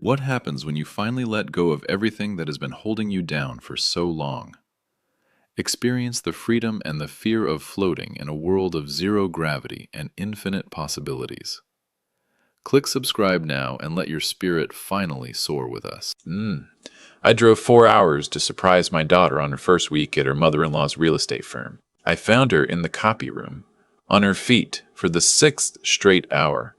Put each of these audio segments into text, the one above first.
What happens when you finally let go of everything that has been holding you down for so long? Experience the freedom and the fear of floating in a world of zero gravity and infinite possibilities. Click subscribe now and let your spirit finally soar with us. I drove 4 hours to surprise my daughter on her first week at her mother-in-law's real estate firm. I found her in the copy room, on her feet for the sixth straight hour,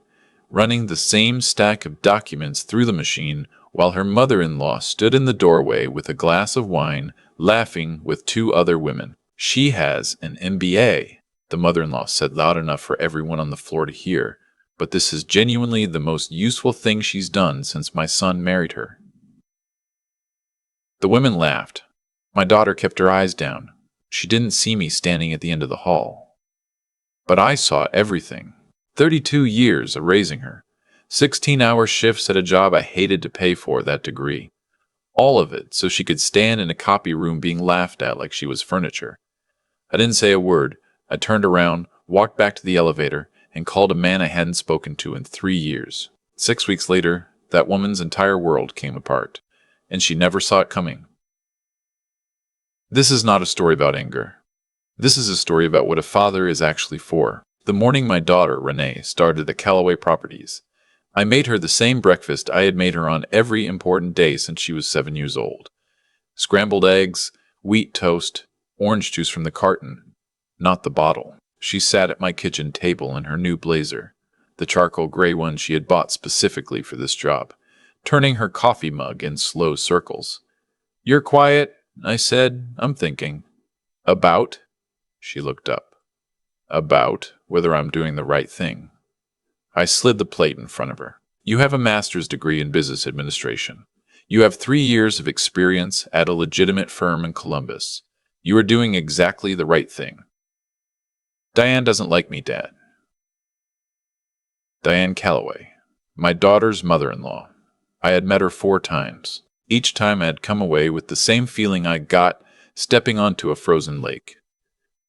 running the same stack of documents through the machine while her mother-in-law stood in the doorway with a glass of wine, laughing with two other women. "She has an MBA," the mother-in-law said loud enough for everyone on the floor to hear, "but this is genuinely the most useful thing she's done since my son married her." The women laughed. My daughter kept her eyes down. She didn't see me standing at the end of the hall. But I saw everything. 32 years of raising her. 16-hour shifts at a job I hated to pay for that degree. All of it so she could stand in a copy room being laughed at like she was furniture. I didn't say a word. I turned around, walked back to the elevator, and called a man I hadn't spoken to in 3 years. 6 weeks later, that woman's entire world came apart, and she never saw it coming. This is not a story about anger. This is a story about what a father is actually for. The morning my daughter, Renee, started at Callaway Properties, I made her the same breakfast I had made her on every important day since she was 7 years old. Scrambled eggs, wheat toast, orange juice from the carton, not the bottle. She sat at my kitchen table in her new blazer, the charcoal gray one she had bought specifically for this job, turning her coffee mug in slow circles. "You're quiet," I said. "I'm thinking." "About?" She looked up. "About whether I'm doing the right thing." I slid the plate in front of her. "You have a master's degree in business administration. You have 3 years of experience at a legitimate firm in Columbus. You are doing exactly the right thing." "Diane doesn't like me, Dad." Diane Callaway, my daughter's mother-in-law. I had met her 4 times. Each time I had come away with the same feeling I got stepping onto a frozen lake.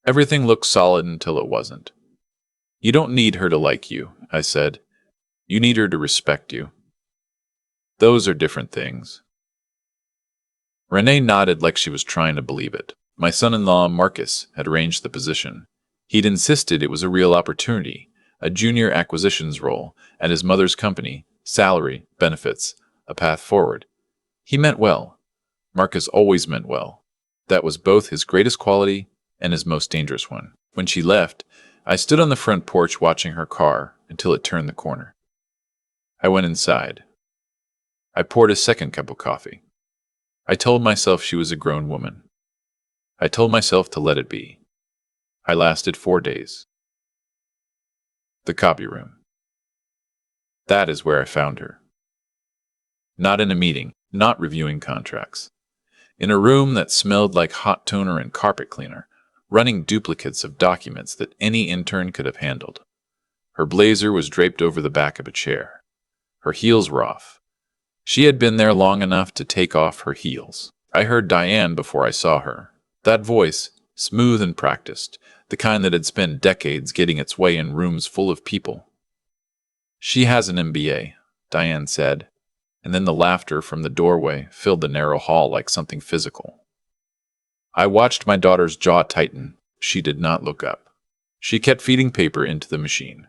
Everything looked solid until it wasn't. "You don't need her to like you," I said. "You need her to respect you. Those are different things." Renee nodded like she was trying to believe it. My son-in-law, Marcus, had arranged the position. He'd insisted it was a real opportunity, a junior acquisitions role at his mother's company, salary, benefits, a path forward. He meant well. Marcus always meant well. That was both his greatest quality and his most dangerous one. When she left, I stood on the front porch watching her car until it turned the corner. I went inside. I poured a second cup of coffee. I told myself she was a grown woman. I told myself to let it be. I lasted 4 days. The copy room. That is where I found her. Not in a meeting, not reviewing contracts. In a room that smelled like hot toner and carpet cleaner, running duplicates of documents that any intern could have handled. Her blazer was draped over the back of a chair. Her heels were off. She had been there long enough to take off her heels. I heard Diane before I saw her. That voice, smooth and practiced, the kind that had spent decades getting its way in rooms full of people. "She has an MBA, Diane said, and then the laughter from the doorway filled the narrow hall like something physical. I watched my daughter's jaw tighten. She did not look up. She kept feeding paper into the machine.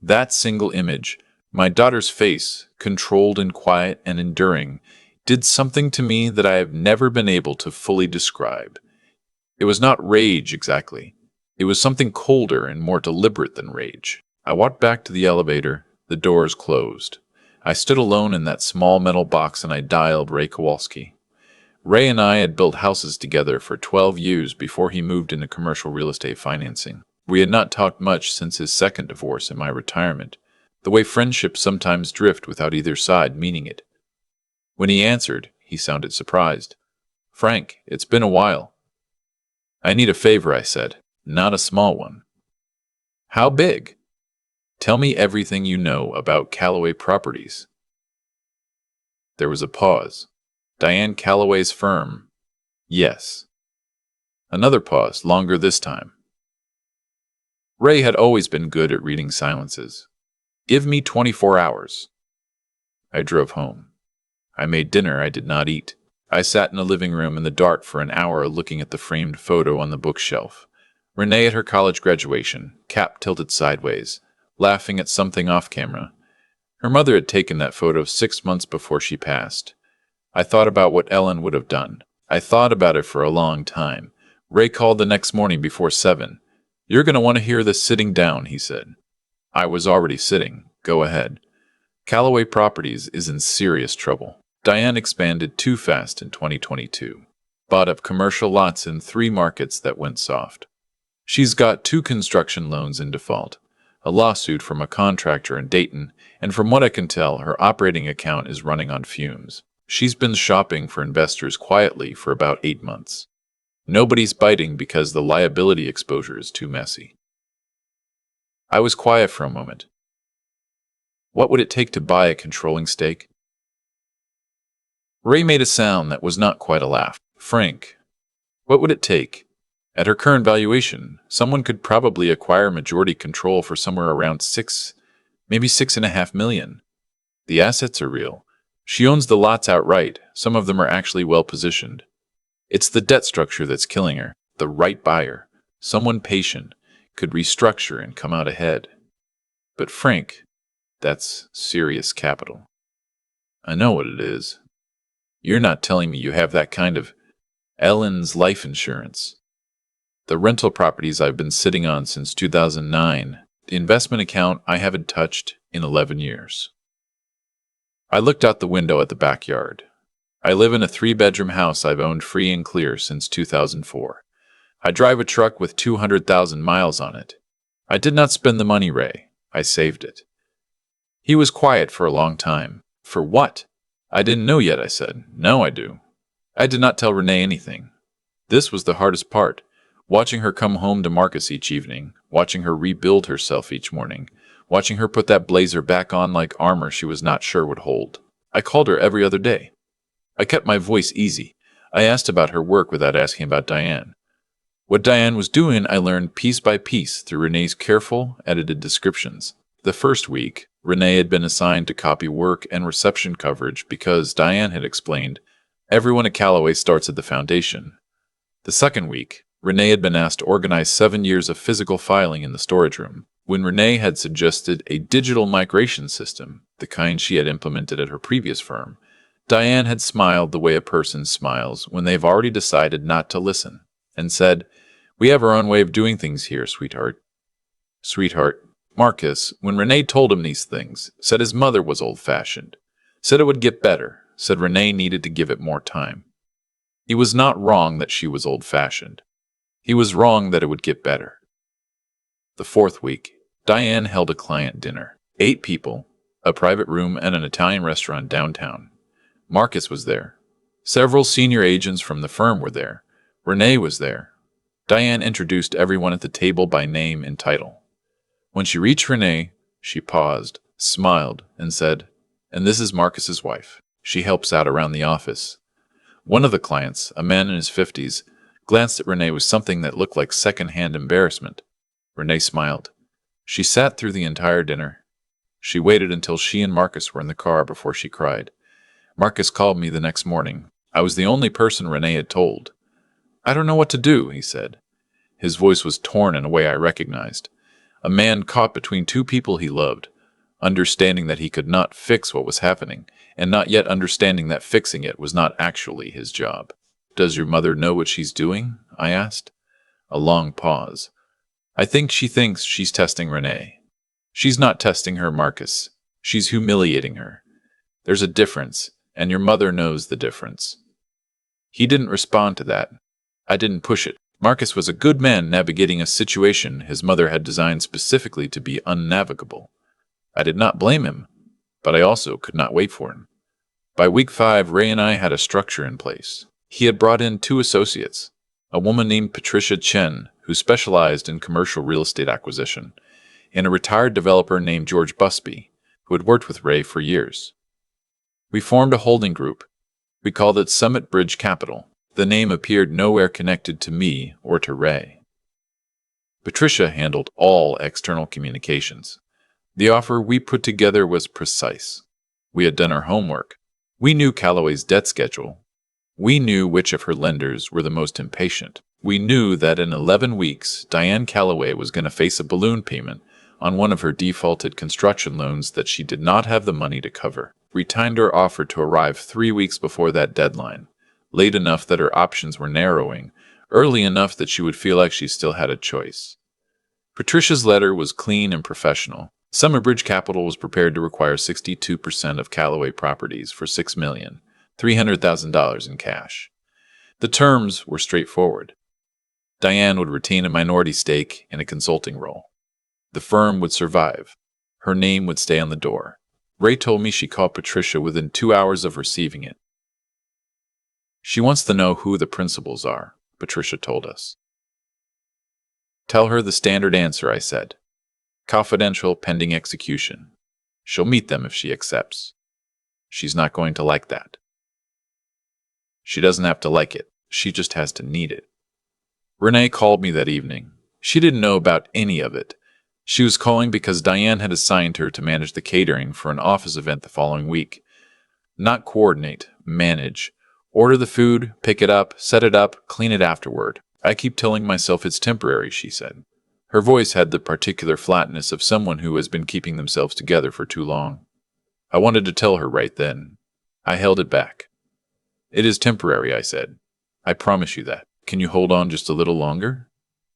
That single image, my daughter's face, controlled and quiet and enduring, did something to me that I have never been able to fully describe. It was not rage exactly. It was something colder and more deliberate than rage. I walked back to the elevator. The doors closed. I stood alone in that small metal box and I dialed Ray Kowalski. Ray and I had built houses together for 12 years before he moved into commercial real estate financing. We had not talked much since his second divorce and my retirement, the way friendships sometimes drift without either side meaning it. When he answered, he sounded surprised. "Frank, it's been a while." "I need a favor," I said. "Not a small one." "How big?" "Tell me everything you know about Callaway Properties." There was a pause. "Diane Callaway's firm?" "Yes." Another pause, longer this time. Ray had always been good at reading silences. "Give me 24 hours. I drove home. I made dinner I did not eat. I sat in the living room in the dark for an hour looking at the framed photo on the bookshelf. Renee at her college graduation, cap tilted sideways, laughing at something off camera. Her mother had taken that photo 6 months before she passed. I thought about what Ellen would have done. I thought about it for a long time. Ray called the next morning before 7. "You're going to want to hear this sitting down," he said. I was already sitting. Go ahead. Callaway Properties is in serious trouble. Diane expanded too fast in 2022. Bought up commercial lots in 3 markets that went soft. She's got 2 construction loans in default, a lawsuit from a contractor in Dayton, and from what I can tell, her operating account is running on fumes. She's been shopping for investors quietly for about 8 months. Nobody's biting because the liability exposure is too messy. I was quiet for a moment. What would it take to buy a controlling stake? Ray made a sound that was not quite a laugh. "Frank, what would it take? At her current valuation, someone could probably acquire majority control for somewhere around 6, maybe 6.5 million. The assets are real. She owns the lots outright. Some of them are actually well positioned. It's the debt structure that's killing her. The right buyer, someone patient, could restructure and come out ahead. But Frank, that's serious capital." "I know what it is. You're not telling me you have that kind of Ellen's life insurance." "The rental properties I've been sitting on since 2009. The investment account I haven't touched in 11 years. I looked out the window at the backyard. I live in a 3-bedroom house I've owned free and clear since 2004. I drive a truck with 200,000 miles on it. I did not spend the money, Ray. I saved it." He was quiet for a long time. "For what?" "I didn't know yet," I said. "Now I do." I did not tell Renee anything. This was the hardest part. Watching her come home to Marcus each evening, watching her rebuild herself each morning, watching her put that blazer back on like armor she was not sure would hold. I called her every other day. I kept my voice easy. I asked about her work without asking about Diane. What Diane was doing I learned piece by piece through Renee's careful, edited descriptions. The first week, Renee had been assigned to copy work and reception coverage because Diane had explained, everyone at Callaway starts at the foundation. The second week, Renee had been asked to organize 7 years of physical filing in the storage room. When Renee had suggested a digital migration system, the kind she had implemented at her previous firm, Diane had smiled the way a person smiles when they've already decided not to listen, and said, "We have our own way of doing things here, sweetheart." Sweetheart. Marcus, when Renee told him these things, said his mother was old-fashioned, said it would get better, said Renee needed to give it more time. He was not wrong that she was old-fashioned. He was wrong that it would get better. The fourth week, Diane held a client dinner. 8 people, a private room at an Italian restaurant downtown. Marcus was there. Several senior agents from the firm were there. Renee was there. Diane introduced everyone at the table by name and title. When she reached Renee, she paused, smiled, and said, "And this is Marcus's wife. She helps out around the office." One of the clients, a man in his 50s, glanced at Renee with something that looked like second-hand embarrassment. Renee smiled. She sat through the entire dinner. She waited until she and Marcus were in the car before she cried. Marcus called me the next morning. I was the only person Renee had told. "I don't know what to do," he said. His voice was torn in a way I recognized. A man caught between 2 people he loved, understanding that he could not fix what was happening, and not yet understanding that fixing it was not actually his job. "Does your mother know what she's doing?" I asked. A long pause. "I think she thinks she's testing Renee. She's not testing her, Marcus. She's humiliating her. There's a difference, and your mother knows the difference." He didn't respond to that. I didn't push it. Marcus was a good man navigating a situation his mother had designed specifically to be unnavigable. I did not blame him, but I also could not wait for him. By week 5, Ray and I had a structure in place. He had brought in 2 associates, a woman named Patricia Chen, who specialized in commercial real estate acquisition, and a retired developer named George Busby, who had worked with Ray for years. We formed a holding group. We called it Summit Bridge Capital. The name appeared nowhere connected to me or to Ray. Patricia handled all external communications. The offer we put together was precise. We had done our homework. We knew Calloway's debt schedule. We knew which of her lenders were the most impatient. We knew that in 11 weeks, Diane Calloway was going to face a balloon payment on one of her defaulted construction loans that she did not have the money to cover. We timed her offer to arrive 3 weeks before that deadline, late enough that her options were narrowing, early enough that she would feel like she still had a choice. Patricia's letter was clean and professional. Summerbridge Capital was prepared to require 62% of Calloway properties for $6,300,000 in cash. The terms were straightforward. Diane would retain a minority stake in a consulting role. The firm would survive. Her name would stay on the door. Ray told me she called Patricia within 2 hours of receiving it. She wants to know who the principals are, Patricia told us. Tell her the standard answer, I said. Confidential pending execution. She'll meet them if she accepts. She's not going to like that. She doesn't have to like it. She just has to need it. Renee called me that evening. She didn't know about any of it. She was calling because Diane had assigned her to manage the catering for an office event the following week. Not coordinate, manage. Order the food, pick it up, set it up, clean it afterward. I keep telling myself it's temporary, she said. Her voice had the particular flatness of someone who has been keeping themselves together for too long. I wanted to tell her right then. I held it back. It is temporary, I said. I promise you that. Can you hold on just a little longer?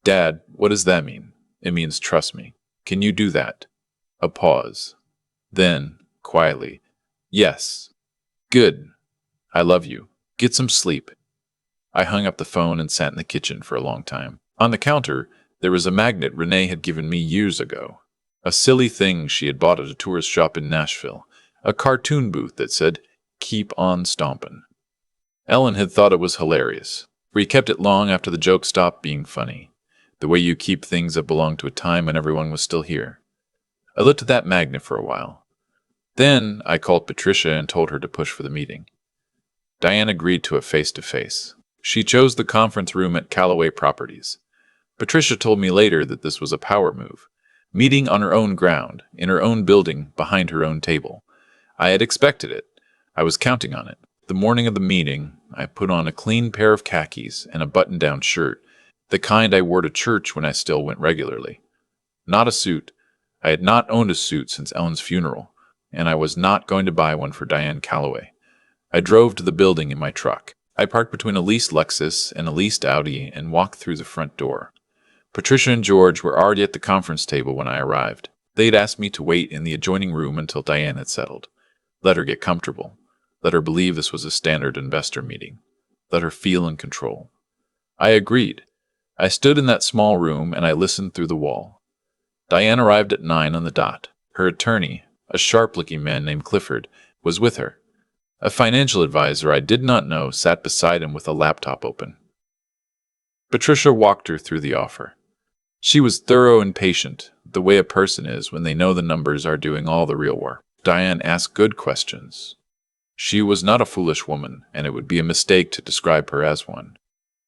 Dad, what does that mean? It means trust me. Can you do that? A pause. Then, quietly, yes. Good. I love you. Get some sleep. I hung up the phone and sat in the kitchen for a long time. On the counter, there was a magnet Renee had given me years ago. A silly thing she had bought at a tourist shop in Nashville. A cartoon booth that said, "Keep on stompin'." Ellen had thought it was hilarious. We kept it long after the joke stopped being funny. The way you keep things that belonged to a time when everyone was still here. I looked at that magnet for a while. Then I called Patricia and told her to push for the meeting. Diane agreed to it face-to-face. She chose the conference room at Calloway Properties. Patricia told me later that this was a power move. Meeting on her own ground, in her own building, behind her own table. I had expected it. I was counting on it. The morning of the meeting, I put on a clean pair of khakis and a button-down shirt, the kind I wore to church when I still went regularly. Not a suit. I had not owned a suit since Ellen's funeral, and I was not going to buy one for Diane Calloway. I drove to the building in my truck. I parked between a leased Lexus and a leased Audi and walked through the front door. Patricia and George were already at the conference table when I arrived. They'd asked me to wait in the adjoining room until Diane had settled. Let her get comfortable. Let her believe this was a standard investor meeting. Let her feel in control. I agreed. I stood in that small room and I listened through the wall. Diane arrived at 9 on the dot. Her attorney, a sharp-looking man named Clifford, was with her. A financial advisor I did not know sat beside him with a laptop open. Patricia walked her through the offer. She was thorough and patient, the way a person is when they know the numbers are doing all the real work. Diane asked good questions. She was not a foolish woman, and it would be a mistake to describe her as one.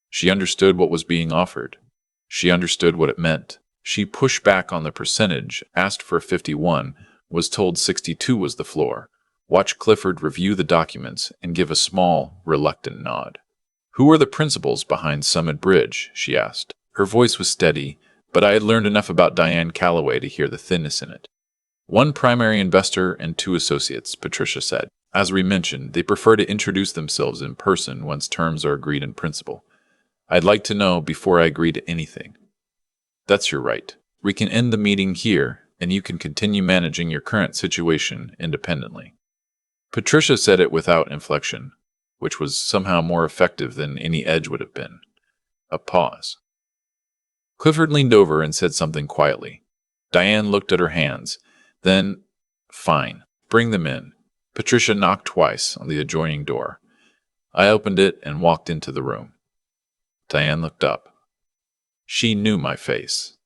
She understood what was being offered. She understood what it meant. She pushed back on the percentage, asked for 51, was told 62 was the floor, watched Clifford review the documents and give a small, reluctant nod. Who are the principals behind Summit Bridge? She asked. Her voice was steady, but I had learned enough about Diane Calloway to hear the thinness in it. One primary investor and 2 associates, Patricia said. As we mentioned, they prefer to introduce themselves in person once terms are agreed in principle. I'd like to know before I agree to anything. That's your right. We can end the meeting here, and you can continue managing your current situation independently. Patricia said it without inflection, which was somehow more effective than any edge would have been. A pause. Clifford leaned over and said something quietly. Diane looked at her hands. Then, fine, bring them in. Patricia knocked twice on the adjoining door. I opened it and walked into the room. Diane looked up. She knew my face.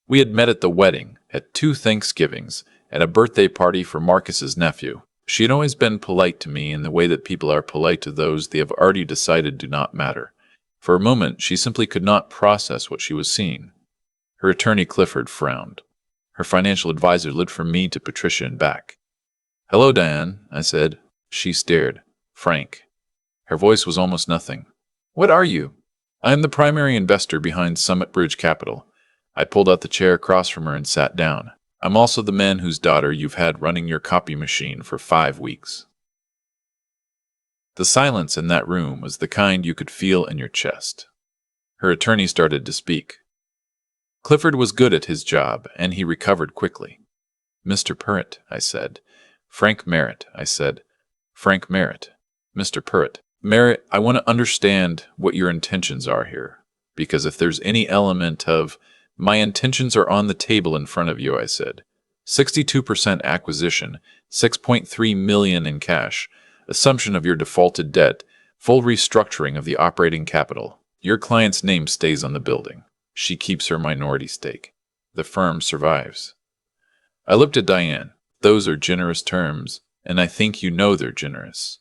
We had met at the wedding, at 2 Thanksgivings, at a birthday party for Marcus's nephew. She had always been polite to me in the way that people are polite to those they have already decided do not matter. For a moment, she simply could not process what she was seeing. Her attorney Clifford frowned. Her financial advisor looked from me to Patricia and back. Hello, Diane, I said. She stared. Frank. Her voice was almost nothing. What are you? I am the primary investor behind Summit Bridge Capital. I pulled out the chair across from her and sat down. I'm also the man whose daughter you've had running your copy machine for 5 weeks. The silence in that room was the kind you could feel in your chest. Her attorney started to speak. Clifford was good at his job, and he recovered quickly. Mr. Purrett, I said. Frank Merritt, I said. Frank Merritt. Mr. Purrett. Merritt, I want to understand what your intentions are here, because if there's any element of, my intentions are on the table in front of you, I said. 62% acquisition, $6.3 million in cash, assumption of your defaulted debt, full restructuring of the operating capital. Your client's name stays on the building. She keeps her minority stake. The firm survives. I looked at Diane. Those are generous terms, and I think you know they're generous.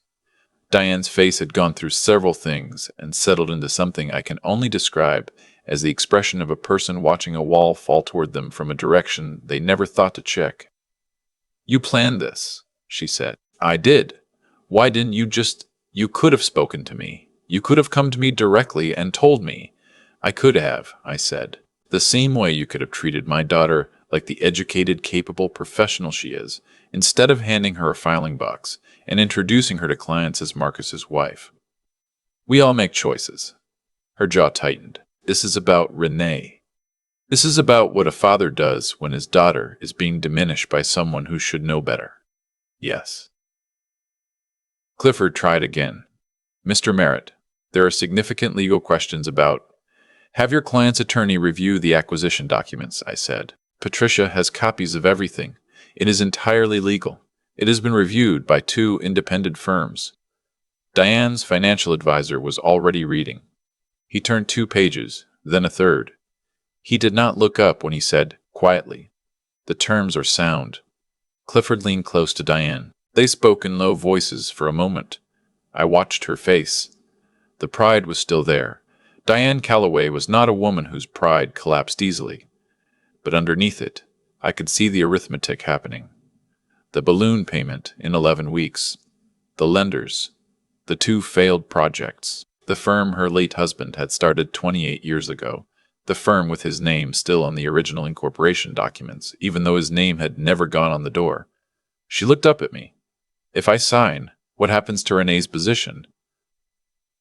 Diane's face had gone through several things and settled into something I can only describe as the expression of a person watching a wall fall toward them from a direction they never thought to check. You planned this, she said. I did. Why didn't you just... You could have spoken to me. You could have come to me directly and told me. I could have, I said. The same way you could have treated my daughter like the educated, capable professional she is, instead of handing her a filing box and introducing her to clients as Marcus's wife. We all make choices. Her jaw tightened. This is about Renee. This is about what a father does when his daughter is being diminished by someone who should know better. Yes. Clifford tried again. Mr. Merritt, there are significant legal questions about... Have your client's attorney review the acquisition documents, I said. Patricia has copies of everything. It is entirely legal. It has been reviewed by 2 independent firms. Diane's financial advisor was already reading. He turned 2 pages, then a third. He did not look up when he said, quietly, the terms are sound. Clifford leaned close to Diane. They spoke in low voices for a moment. I watched her face. The pride was still there. Diane Calloway was not a woman whose pride collapsed easily. But underneath it, I could see the arithmetic happening. The balloon payment in 11 weeks. The lenders. The 2 failed projects. The firm her late husband had started 28 years ago. The firm with his name still on the original incorporation documents, even though his name had never gone on the door. She looked up at me. If I sign, what happens to Renee's position?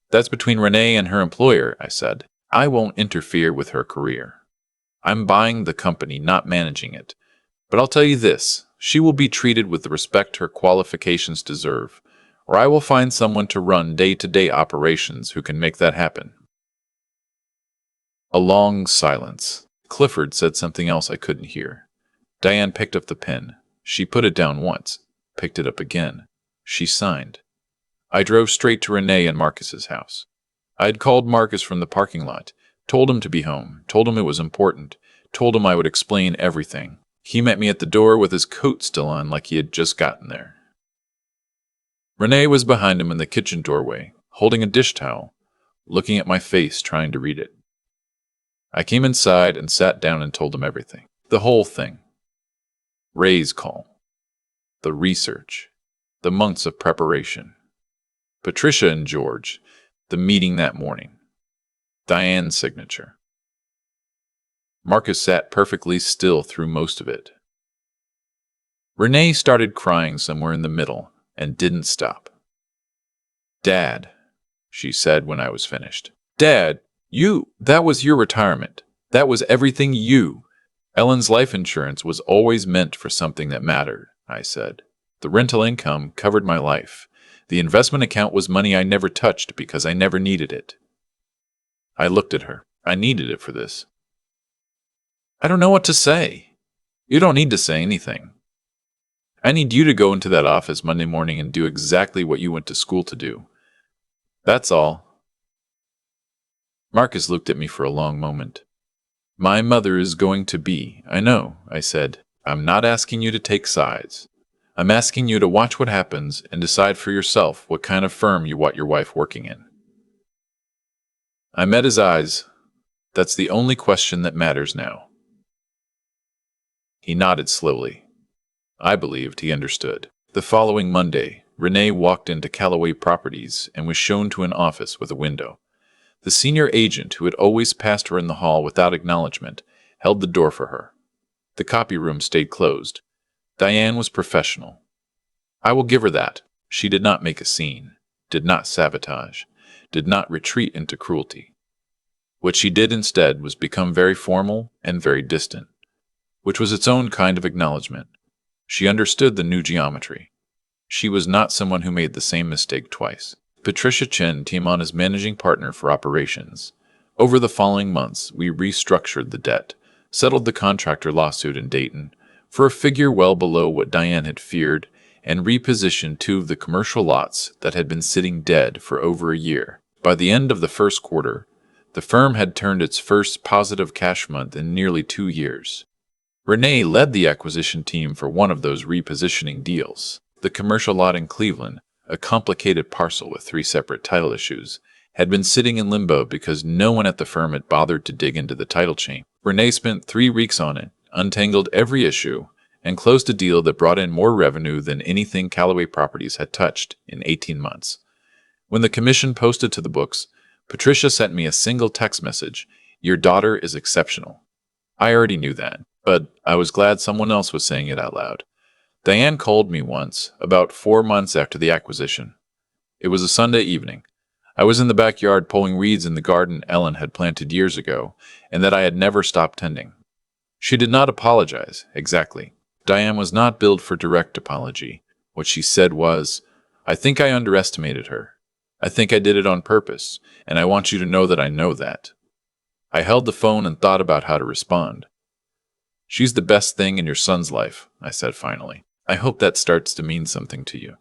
That's between Renee and her employer, I said. I won't interfere with her career. I'm buying the company, not managing it. But I'll tell you this, she will be treated with the respect her qualifications deserve, or I will find someone to run day-to-day operations who can make that happen. A long silence. Clifford said something else I couldn't hear. Diane picked up the pen. She put it down once, picked it up again. She signed. I drove straight to Renee and Marcus's house. I had called Marcus from the parking lot, told him to be home, told him it was important, told him I would explain everything. He met me at the door with his coat still on like he had just gotten there. Renee was behind him in the kitchen doorway, holding a dish towel, looking at my face, trying to read it. I came inside and sat down and told him everything. The whole thing. Ray's call. The research. The months of preparation. Patricia and George. The meeting that morning. Diane's signature. Marcus sat perfectly still through most of it. Renee started crying somewhere in the middle and didn't stop. Dad, she said when I was finished. Dad, that was your retirement. That was everything you. Ellen's life insurance was always meant for something that mattered, I said. The rental income covered my life. The investment account was money I never touched because I never needed it. I looked at her. I needed it for this. I don't know what to say. You don't need to say anything. I need you to go into that office Monday morning and do exactly what you went to school to do. That's all. Marcus looked at me for a long moment. My mother is going to be, I know, I said. I'm not asking you to take sides. I'm asking you to watch what happens and decide for yourself what kind of firm you want your wife working in. I met his eyes. That's the only question that matters now. He nodded slowly. I believed he understood. The following Monday, Renee walked into Callaway Properties and was shown to an office with a window. The senior agent, who had always passed her in the hall without acknowledgement, held the door for her. The copy room stayed closed. Diane was professional. I will give her that. She did not make a scene, did not sabotage, did not retreat into cruelty. What she did instead was become very formal and very distant, which was its own kind of acknowledgement. She understood the new geometry. She was not someone who made the same mistake twice. Patricia Chen came on as managing partner for operations. Over the following months, we restructured the debt, settled the contractor lawsuit in Dayton for a figure well below what Diane had feared, and repositioned 2 of the commercial lots that had been sitting dead for over a year. By the end of the first quarter, the firm had turned its first positive cash month in nearly 2 years. Renee led the acquisition team for one of those repositioning deals. The commercial lot in Cleveland, a complicated parcel with 3 separate title issues, had been sitting in limbo because no one at the firm had bothered to dig into the title chain. Renee spent 3 weeks on it, untangled every issue, and closed a deal that brought in more revenue than anything Callaway Properties had touched in 18 months. When the commission posted to the books, Patricia sent me a single text message: "Your daughter is exceptional." I already knew that, but I was glad someone else was saying it out loud. Diane called me once, about 4 months after the acquisition. It was a Sunday evening. I was in the backyard pulling weeds in the garden Ellen had planted years ago, and that I had never stopped tending. She did not apologize, exactly. Diane was not built for direct apology. What she said was, "I think I underestimated her. I think I did it on purpose, and I want you to know that I know that." I held the phone and thought about how to respond. "She's the best thing in your son's life," I said finally. "I hope that starts to mean something to you."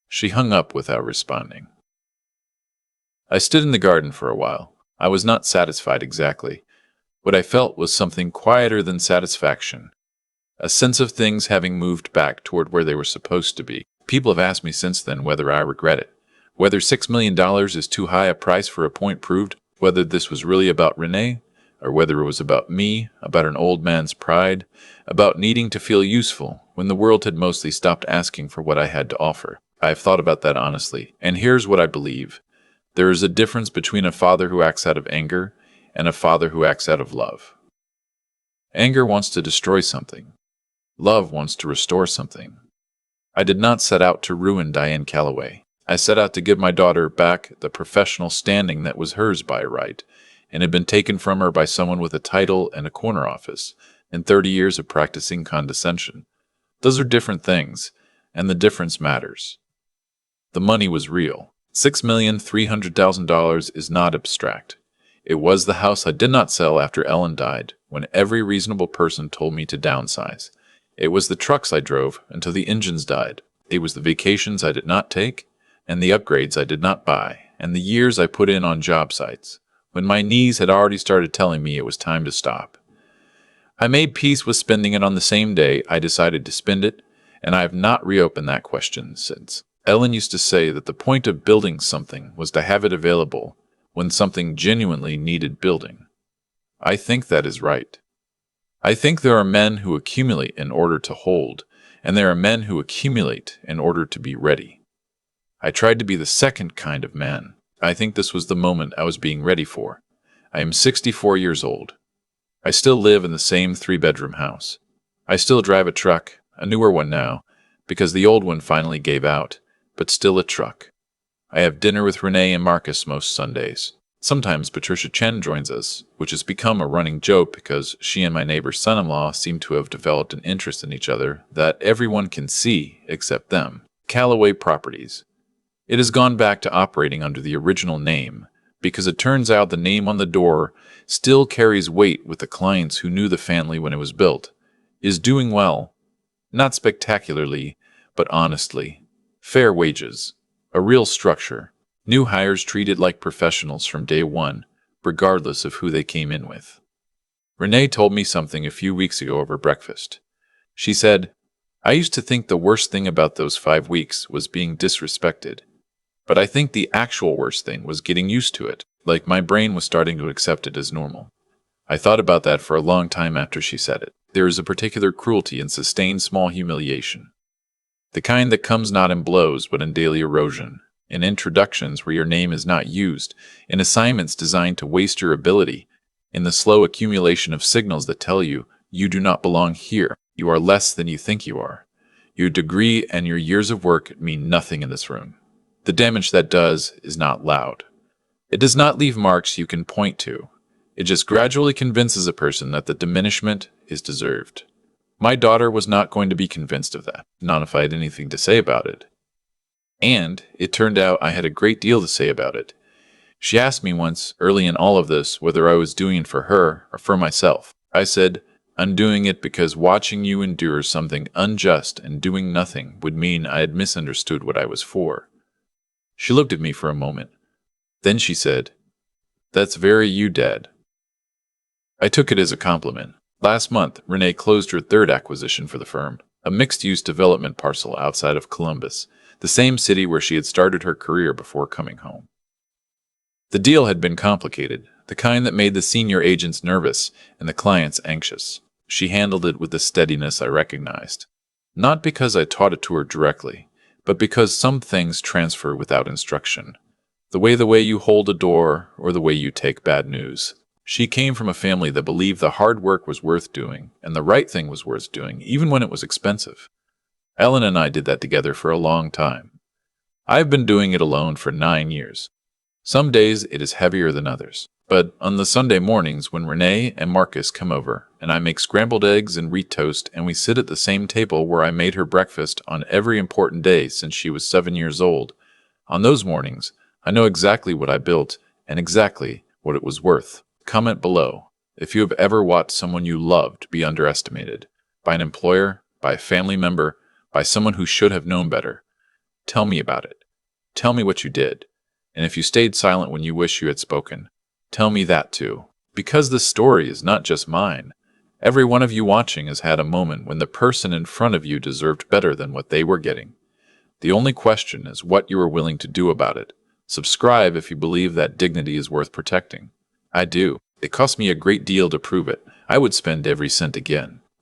She hung up without responding. I stood in the garden for a while. I was not satisfied exactly. What I felt was something quieter than satisfaction, a sense of things having moved back toward where they were supposed to be. People have asked me since then whether I regret it, whether $6 million is too high a price for a point proved, whether this was really about Renee, or whether it was about me, about an old man's pride, about needing to feel useful when the world had mostly stopped asking for what I had to offer. I have thought about that honestly, and here's what I believe. There is a difference between a father who acts out of anger and a father who acts out of love. Anger wants to destroy something. Love wants to restore something. I did not set out to ruin Diane Callaway. I set out to give my daughter back the professional standing that was hers by right, and had been taken from her by someone with a title and a corner office, and 30 years of practicing condescension. Those are different things, and the difference matters. The money was real. $6,300,000 is not abstract. It was the house I did not sell after Ellen died, when every reasonable person told me to downsize. It was the trucks I drove until the engines died. It was the vacations I did not take, and the upgrades I did not buy, and the years I put in on job sites, when my knees had already started telling me it was time to stop. I made peace with spending it on the same day I decided to spend it, and I have not reopened that question since. Ellen used to say that the point of building something was to have it available when something genuinely needed building. I think that is right. I think there are men who accumulate in order to hold, and there are men who accumulate in order to be ready. I tried to be the second kind of man. I think this was the moment I was being ready for. I am 64 years old. I still live in the same 3-bedroom house. I still drive a truck, a newer one now, because the old one finally gave out, but still a truck. I have dinner with Renee and Marcus most Sundays. Sometimes Patricia Chen joins us, which has become a running joke because she and my neighbor's son-in-law seem to have developed an interest in each other that everyone can see except them. Callaway Properties. It has gone back to operating under the original name, because it turns out the name on the door still carries weight with the clients who knew the family when it was built, is doing well, not spectacularly, but honestly. Fair wages, a real structure, new hires treated like professionals from day one, regardless of who they came in with. Renee told me something a few weeks ago over breakfast. She said, "I used to think the worst thing about those 5 weeks was being disrespected. But I think the actual worst thing was getting used to it, like my brain was starting to accept it as normal." I thought about that for a long time after she said it. There is a particular cruelty in sustained small humiliation. The kind that comes not in blows, but in daily erosion, in introductions where your name is not used, in assignments designed to waste your ability, in the slow accumulation of signals that tell you you do not belong here, you are less than you think you are. Your degree and your years of work mean nothing in this room. The damage that does is not loud. It does not leave marks you can point to. It just gradually convinces a person that the diminishment is deserved. My daughter was not going to be convinced of that, not if I had anything to say about it. And it turned out I had a great deal to say about it. She asked me once, early in all of this, whether I was doing it for her or for myself. I said, "I'm doing it because watching you endure something unjust and doing nothing would mean I had misunderstood what I was for." She looked at me for a moment. Then she said, "That's very you, Dad." I took it as a compliment. Last month, Renee closed her third acquisition for the firm, a mixed-use development parcel outside of Columbus, the same city where she had started her career before coming home. The deal had been complicated, the kind that made the senior agents nervous and the clients anxious. She handled it with the steadiness I recognized. Not because I taught it to her directly, but because some things transfer without instruction. The way you hold a door or the way you take bad news. She came from a family that believed the hard work was worth doing and the right thing was worth doing, even when it was expensive. Ellen and I did that together for a long time. I've been doing it alone for 9 years. Some days it is heavier than others. But on the Sunday mornings when Renee and Marcus come over and I make scrambled eggs and wheat toast and we sit at the same table where I made her breakfast on every important day since she was 7 years old, on those mornings I know exactly what I built and exactly what it was worth. Comment below if you have ever watched someone you loved be underestimated by an employer, by a family member, by someone who should have known better. Tell me about it. Tell me what you did. And if you stayed silent when you wish you had spoken, tell me that too. Because this story is not just mine. Every one of you watching has had a moment when the person in front of you deserved better than what they were getting. The only question is what you are willing to do about it. Subscribe if you believe that dignity is worth protecting. I do. It cost me a great deal to prove it. I would spend every cent again.